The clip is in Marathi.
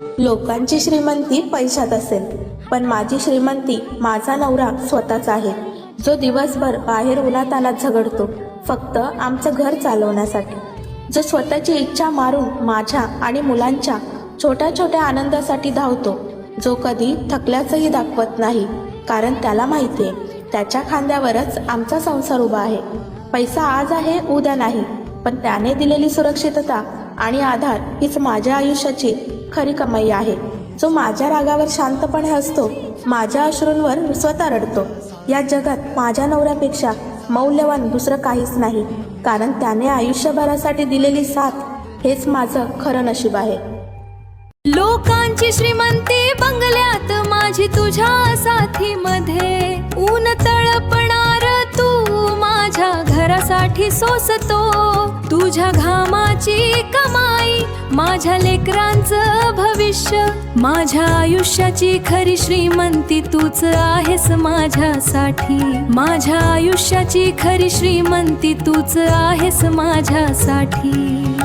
लोकांची श्रीमंती पैशात असेल, पण माझी श्रीमंती माझा नवरा स्वतःच आहे, जो दिवसभर बाहेर उन्हातानात झगडतो फक्त आमचं घर चालवण्यासाठी, जो स्वतःची इच्छा मारून माझ्या आणि मुलांच्या छोट्या छोट्या आनंदासाठी धावतो, जो कधी थकल्याचंही दाखवत नाही, कारण त्याला माहिती आहे त्याच्या खांद्यावरच आमचा संसार उभा आहे. पैसा आज आहे उद्या नाही, पण त्याने दिलेली सुरक्षितता आणि आधार हीच माझ्या आयुष्याची खरी कमाई आहे. जो माझ्या रागावर शांतपणे हसतो, माझ्या अश्रूंवर स्वतः रडतो. या जगात माझ्या नवऱ्यापेक्षा मौल्यवान दुसरं काहीच नाही, कारण त्याने आयुष्यभरासाठी दिलेली साथ हेच माझं खरं नशीब आहे. लोकांची श्रीमंती बंगल्यात, माझी तुझ्या साथीमध्ये. ऊन तळपणार तू माझ्या घरासाठी सोसतो, तुझ्या घामाची कमाई माझ्या लेकरांचं भविष्य. माझ्या आयुष्याची खरी श्रीमंती तूच आहेस माझ्यासाठी, माझ्या आयुष्याची खरी श्रीमंती तूच आहेस माझ्यासाठी.